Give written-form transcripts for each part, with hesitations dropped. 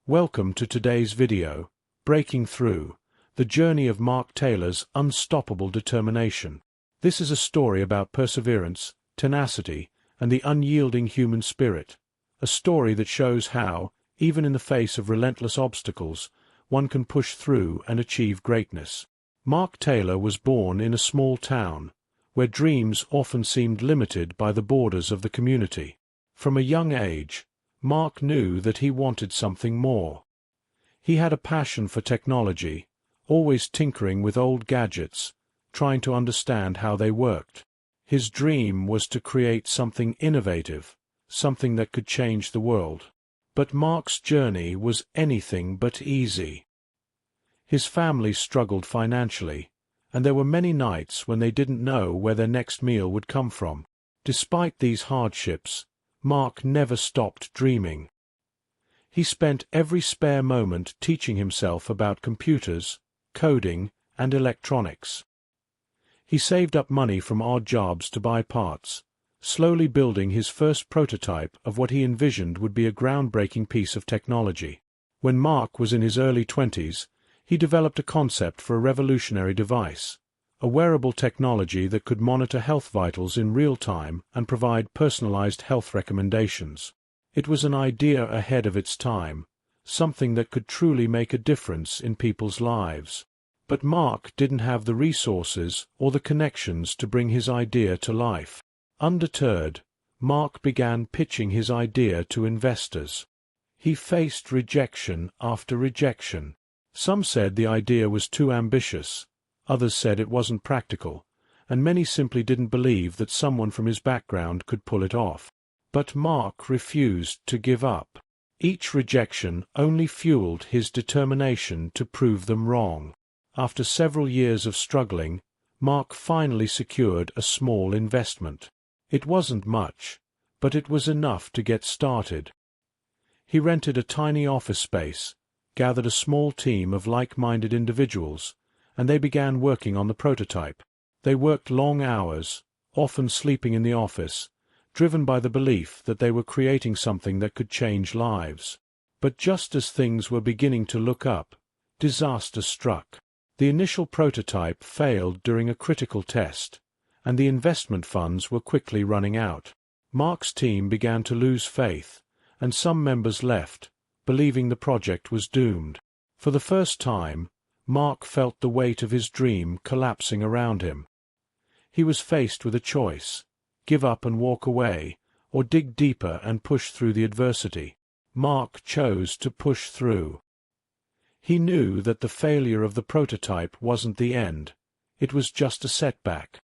Welcome to today's video, Breaking Through, the journey of Mark Taylor's unstoppable determination. This is a story about perseverance, tenacity, and the unyielding human spirit. A story that shows how, even in the face of relentless obstacles, one can push through and achieve greatness. Mark Taylor was born in a small town, where dreams often seemed limited by the borders of the community. From a young age, Mark knew that he wanted something more. He had a passion for technology, always tinkering with old gadgets, trying to understand how they worked. His dream was to create something innovative, something that could change the world. But Mark's journey was anything but easy. His family struggled financially, and there were many nights when they didn't know where their next meal would come from. Despite these hardships, Mark never stopped dreaming. He spent every spare moment teaching himself about computers, coding, and electronics. He saved up money from odd jobs to buy parts, slowly building his first prototype of what he envisioned would be a groundbreaking piece of technology. When Mark was in his early 20s, he developed a concept for a revolutionary device, a wearable technology that could monitor health vitals in real time and provide personalized health recommendations. It was an idea ahead of its time, something that could truly make a difference in people's lives. But Mark didn't have the resources or the connections to bring his idea to life. Undeterred, Mark began pitching his idea to investors. He faced rejection after rejection. Some said the idea was too ambitious, others said it wasn't practical, and many simply didn't believe that someone from his background could pull it off. But Mark refused to give up. Each rejection only fueled his determination to prove them wrong. After several years of struggling, Mark finally secured a small investment. It wasn't much, but it was enough to get started. He rented a tiny office space, gathered a small team of like-minded individuals, and they began working on the prototype. They worked long hours, often sleeping in the office, driven by the belief that they were creating something that could change lives. But just as things were beginning to look up, disaster struck. The initial prototype failed during a critical test, and the investment funds were quickly running out. Mark's team began to lose faith, and some members left, believing the project was doomed. For the first time, Mark felt the weight of his dream collapsing around him. He was faced with a choice: give up and walk away, or dig deeper and push through the adversity. Mark chose to push through. He knew that the failure of the prototype wasn't the end, it was just a setback.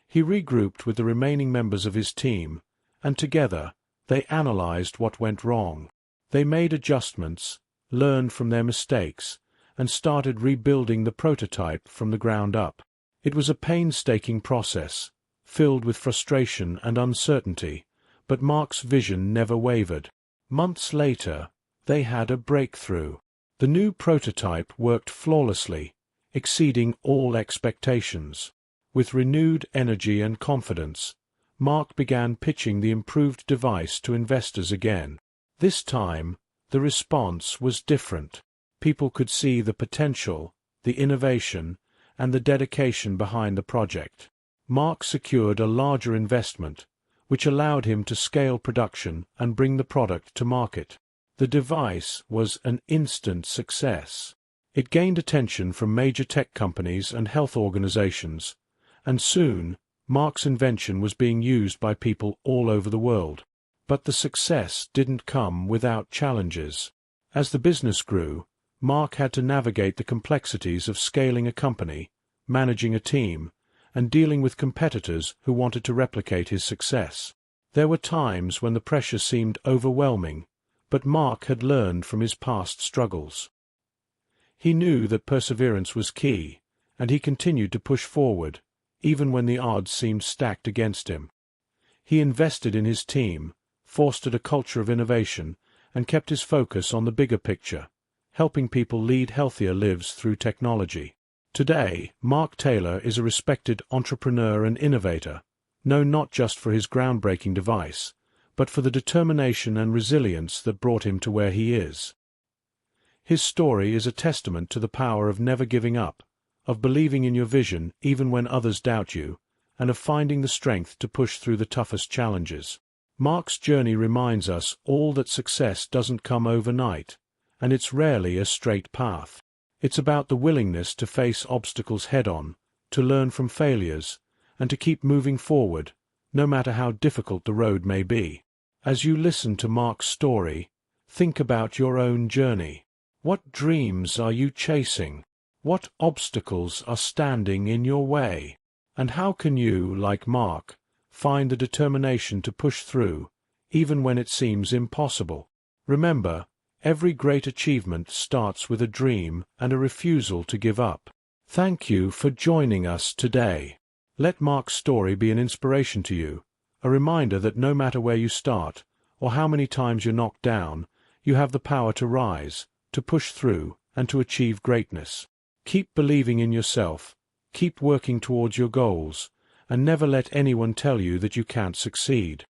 He regrouped with the remaining members of his team, and together they analyzed what went wrong. They made adjustments, learned from their mistakes, and started rebuilding the prototype from the ground up. It was a painstaking process, filled with frustration and uncertainty, but Mark's vision never wavered. Months later, they had a breakthrough. The new prototype worked flawlessly, exceeding all expectations. With renewed energy and confidence, Mark began pitching the improved device to investors again. This time, the response was different. People could see the potential, the innovation, and the dedication behind the project. Mark secured a larger investment, which allowed him to scale production and bring the product to market. The device was an instant success. It gained attention from major tech companies and health organizations, and soon, Mark's invention was being used by people all over the world. But the success didn't come without challenges. As the business grew, Mark had to navigate the complexities of scaling a company, managing a team, and dealing with competitors who wanted to replicate his success. There were times when the pressure seemed overwhelming, but Mark had learned from his past struggles. He knew that perseverance was key, and he continued to push forward, even when the odds seemed stacked against him. He invested in his team, fostered a culture of innovation, and kept his focus on the bigger picture, helping people lead healthier lives through technology. Today, Mark Taylor is a respected entrepreneur and innovator, known not just for his groundbreaking device, but for the determination and resilience that brought him to where he is. His story is a testament to the power of never giving up, of believing in your vision even when others doubt you, and of finding the strength to push through the toughest challenges. Mark's journey reminds us all that success doesn't come overnight, and it's rarely a straight path. It's about the willingness to face obstacles head-on, to learn from failures, and to keep moving forward, no matter how difficult the road may be. As you listen to Mark's story, think about your own journey. What dreams are you chasing? What obstacles are standing in your way? And how can you, like Mark, find the determination to push through, even when it seems impossible? Remember, every great achievement starts with a dream and a refusal to give up. Thank you for joining us today. Let Mark's story be an inspiration to you, a reminder that no matter where you start, or how many times you're knocked down, you have the power to rise, to push through, and to achieve greatness. Keep believing in yourself, keep working towards your goals, and never let anyone tell you that you can't succeed.